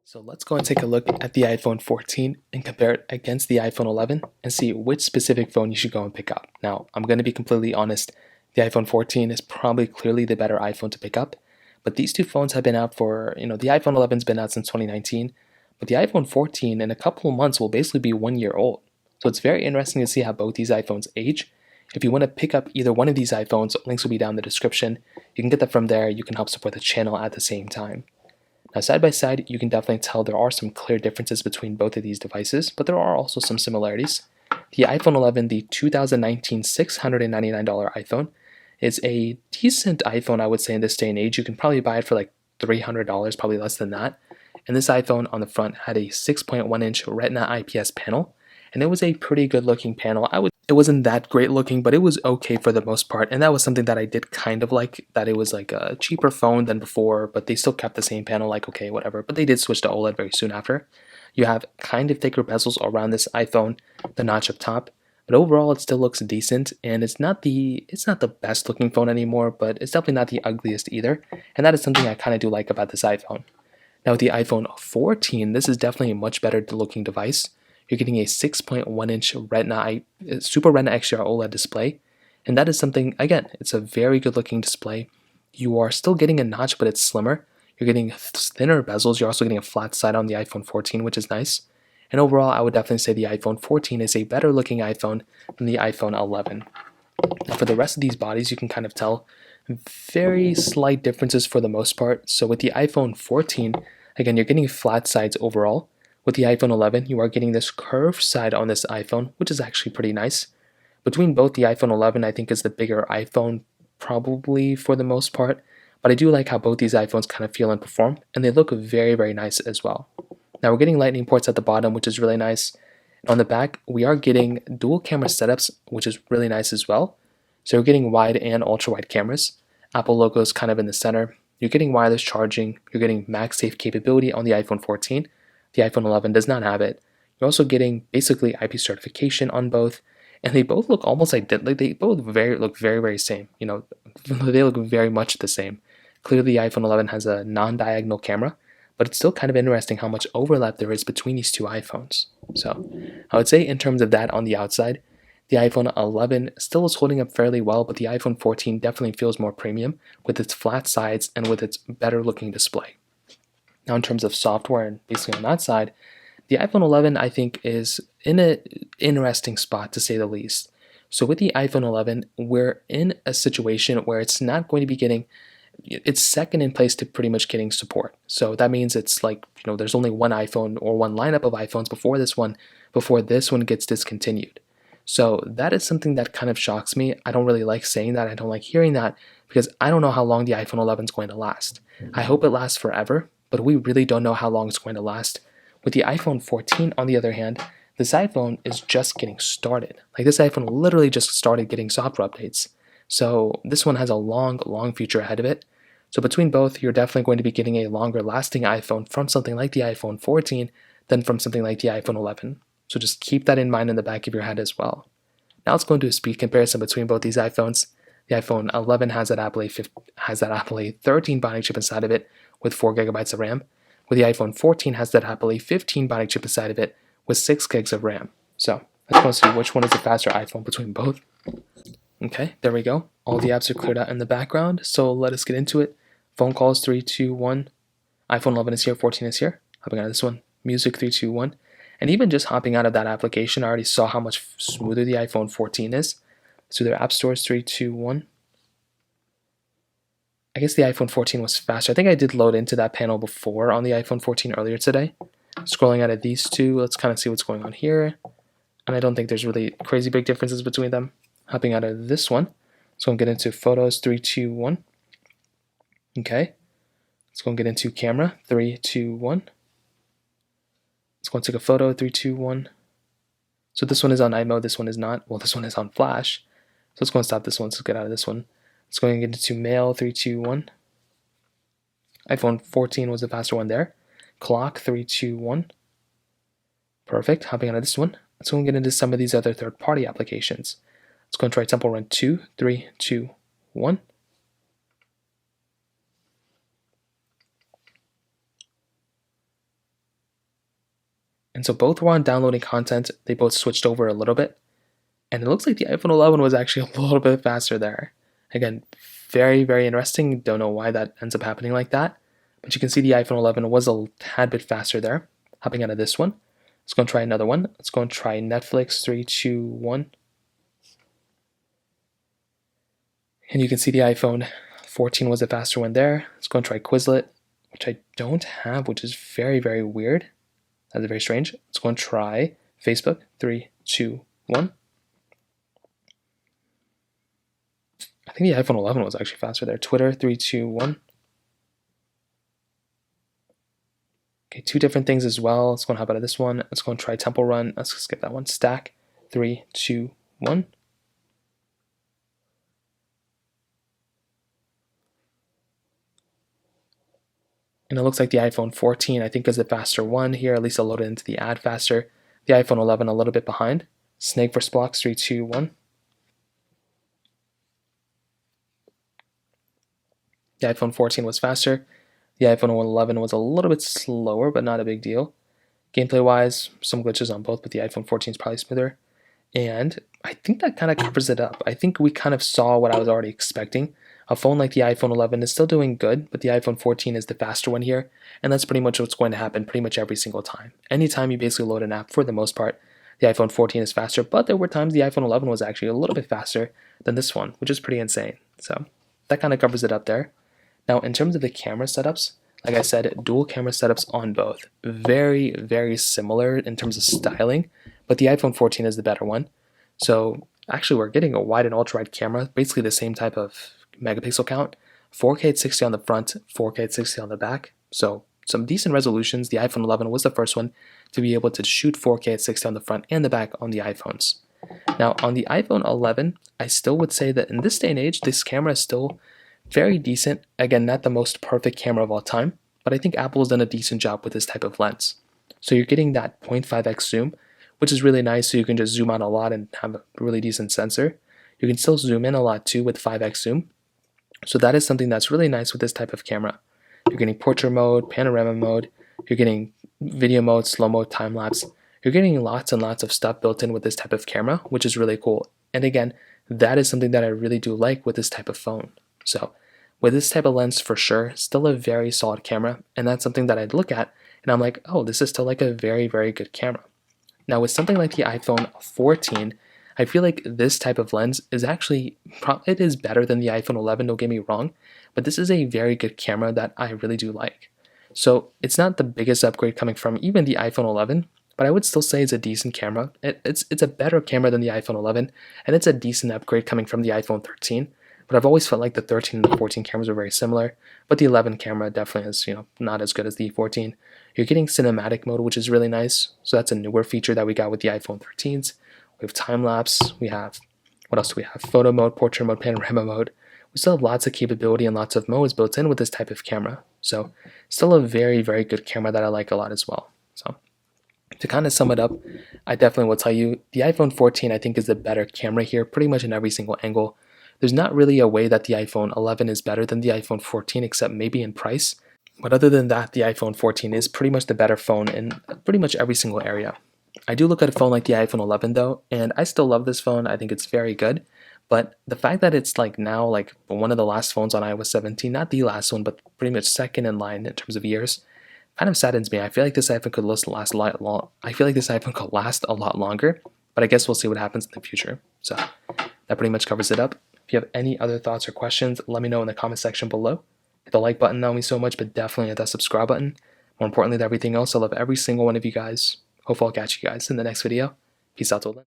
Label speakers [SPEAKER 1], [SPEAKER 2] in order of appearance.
[SPEAKER 1] So let's go and take a look at the iPhone 14 and compare it against the iPhone 11 and see which specific phone you should go and pick up. Now, I'm going to be completely honest, the iPhone 14 is probably clearly the better iPhone to pick up, but these two phones have been out for, the iPhone 11's been out since 2019, but the iPhone 14 in a couple of months will basically be 1 year old. So it's very interesting to see how both these iPhones age. If you want to pick up either one of these iPhones, links will be down in the description. You can get that from there. You can help support the channel at the same time. Now, side by side, you can definitely tell there are some clear differences between both of these devices, but there are also some similarities. The iPhone 11, the 2019 $699 iPhone, is a decent iPhone, I would say, in this day and age. You can probably buy it for like $300, probably less than that. And this iPhone on the front had a 6.1-inch Retina IPS panel, and it was a pretty good looking panel. It wasn't that great looking, but it was okay for the most part, and that was something that I did kind of like, that it was like a cheaper phone than before, but they still kept the same panel, like okay, whatever, but they did switch to OLED very soon after. You have kind of thicker bezels around this iPhone, the notch up top, but overall it still looks decent, and it's not the best looking phone anymore, but it's definitely not the ugliest either, and that is something I kind of do like about this iPhone. Now with the iPhone 14, this is definitely a much better looking device. You're getting a 6.1-inch Super Retina XDR OLED display, and that is something, again, it's a very good looking display. You are still getting a notch, but it's slimmer. You're getting thinner bezels. You're also getting a flat side on the iPhone 14, which is nice. And overall, I would definitely say the iPhone 14 is a better looking iPhone than the iPhone 11. Now for the rest of these bodies, you can kind of tell very slight differences for the most part. So with the iPhone 14, again, you're getting flat sides overall. With the iPhone 11, you are getting this curved side on this iPhone, which is actually pretty nice. Between both, the iPhone 11 I think is the bigger iPhone probably for the most part, but I do like how both these iPhones kind of feel and perform, and they look very, very nice as well. Now we're getting lightning ports at the bottom, which is really nice. On the back, we are getting dual camera setups, which is really nice as well. So you're getting wide and ultra wide cameras. Apple logo is kind of in the center. You're getting wireless charging. You're getting MagSafe capability on the iPhone 14. The iPhone 11 does not have it. You're also getting basically IP certification on both, and they both look almost identical. They both look very, very same. They look very much the same. Clearly, the iPhone 11 has a non-diagonal camera, but it's still kind of interesting how much overlap there is between these two iPhones. So I would say in terms of that on the outside, the iPhone 11 still is holding up fairly well, but the iPhone 14 definitely feels more premium with its flat sides and with its better looking display. Now in terms of software and basically on that side, the iPhone 11 I think is in an interesting spot to say the least. So with the iPhone 11, we're in a situation where it's not going to be getting, it's second in place to pretty much getting support. So that means it's like, there's only one iPhone or one lineup of iPhones before this one gets discontinued. So that is something that kind of shocks me. I don't really like saying that. I don't like hearing that because I don't know how long the iPhone 11 is going to last. I hope it lasts forever, but we really don't know how long it's going to last. With the iPhone 14, on the other hand, this iPhone is just getting started. Like this iPhone literally just started getting software updates. So this one has a long, long future ahead of it. So between both, you're definitely going to be getting a longer lasting iPhone from something like the iPhone 14 than from something like the iPhone 11. So just keep that in mind in the back of your head as well. Now let's go into a speed comparison between both these iPhones. The iPhone 11 has that Apple A13 Bionic chip inside of it with 4 gigabytes of RAM, where the iPhone 14 has that Apple A15 Bionic chip inside of it with 6 gigs of RAM. So let's go see which one is the faster iPhone between both. Okay, there we go. All the apps are cleared out in the background, so let us get into it. Phone calls 3, 2, 1. iPhone 11 is here, 14 is here. Hopping out of this one. Music 3, 2, 1. And even just hopping out of that application, I already saw how much smoother the iPhone 14 is. So their app stores 3, 2, 1. I guess the iPhone 14 was faster. I think I did load into that panel before on the iPhone 14 earlier today. Scrolling out of these two, let's kind of see what's going on here. And I don't think there's really crazy big differences between them. Hopping out of this one. So I'm going to get into photos 3, 2, 1. Okay. Let's go and get into camera 3, 2, 1. Let's go and take a photo 3, 2, 1. So this one is on night mode, this one is not. Well, this one is on flash. So let's go and stop this one. Let's get out of this one. Let's go and get into mail 3, 2, 1. iPhone 14 was the faster one there. Clock 3, 2, 1. Perfect. Hopping out of this one. Let's go and get into some of these other third-party applications. Let's go and try Temple Run 2, 3, 2, 1. And so both were on downloading content. They both switched over a little bit. And it looks like the iPhone 11 was actually a little bit faster there. Again, very, very interesting. Don't know why that ends up happening like that. But you can see the iPhone 11 was a tad bit faster there. Hopping out of this one. Let's go and try another one. Let's go and try Netflix. 3, 2, 1. And you can see the iPhone 14 was a faster one there. Let's go and try Quizlet, which I don't have, which is very, very weird. That's very strange. Let's go and try Facebook. 3, 2, 1. I think the iPhone 11 was actually faster there. Twitter. 3, 2, 1. Okay, two different things as well. Let's go and hop out of this one. Let's go and try Temple Run. Let's skip that one. Stack. 3, 2, 1. And it looks like the iPhone 14, I think, is the faster one here. At least I'll load it into the ad faster. The iPhone 11 a little bit behind. Snake vs. Blocks. 3, 2, 1. The iPhone 14 was faster. The iPhone 11 was a little bit slower, but not a big deal. Gameplay-wise, some glitches on both, but the iPhone 14 is probably smoother. And I think that kind of covers it up. I think we kind of saw what I was already expecting. A phone like the iPhone 11 is still doing good, but the iPhone 14 is the faster one here, and that's pretty much what's going to happen pretty much every single time. Anytime you basically load an app, for the most part, the iPhone 14 is faster, but there were times the iPhone 11 was actually a little bit faster than this one, which is pretty insane. So that kind of covers it up there. Now, in terms of the camera setups, like I said, dual camera setups on both. Very, very similar in terms of styling, but the iPhone 14 is the better one. So actually, we're getting a wide and ultra-wide camera, basically the same type of megapixel count. 4K at 60 on the front, 4K at 60 on the back. So some decent resolutions. The iPhone 11 was the first one to be able to shoot 4K at 60 on the front and the back on the iPhones. Now, on the iPhone 11, I still would say that in this day and age, this camera is still very decent. Again, not the most perfect camera of all time, but I think Apple's done a decent job with this type of lens. So you're getting that 0.5x zoom, which is really nice, so you can just zoom out a lot and have a really decent sensor. You can still zoom in a lot too with 5x zoom. So that is something that's really nice with this type of camera. You're getting portrait mode, panorama mode, you're getting video mode, slow mode, time lapse. You're getting lots and lots of stuff built in with this type of camera, which is really cool. And again, that is something that I really do like with this type of phone. So with this type of lens, for sure, still a very solid camera, and that's something that I'd look at and I'm like, oh, this is still like a very, very good camera. Now with something like the iPhone 14, I feel like this type of lens is actually, it is better than the iPhone 11, don't get me wrong, but this is a very good camera that I really do like. So it's not the biggest upgrade coming from even the iPhone 11, but I would still say it's a decent camera. It's a better camera than the iPhone 11, and it's a decent upgrade coming from the iPhone 13. But I've always felt like the 13 and the 14 cameras are very similar, but the 11 camera definitely is, not as good as the 14. You're getting cinematic mode, which is really nice. So that's a newer feature that we got with the iPhone 13s. We have time lapse. We have, what else do we have? Photo mode, portrait mode, panorama mode. We still have lots of capability and lots of modes built in with this type of camera. So still a very, very good camera that I like a lot as well. So to kind of sum it up, I definitely will tell you the iPhone 14 I think is the better camera here pretty much in every single angle. There's not really a way that the iPhone 11 is better than the iPhone 14 except maybe in price. But other than that, the iPhone 14 is pretty much the better phone in pretty much every single area. I do look at a phone like the iPhone 11 though, and I still love this phone. I think it's very good. But the fact that it's like now like one of the last phones on iOS 17, not the last one, but pretty much second in line in terms of years, kind of saddens me. I feel like this iPhone could last a lot long. I feel like this iPhone could last a lot longer, but I guess we'll see what happens in the future. So that pretty much covers it up. If you have any other thoughts or questions, let me know in the comment section below. Hit the like button, that would mean so much, but definitely hit that subscribe button. More importantly than everything else, I love every single one of you guys. Hopefully I'll catch you guys in the next video. Peace out till then.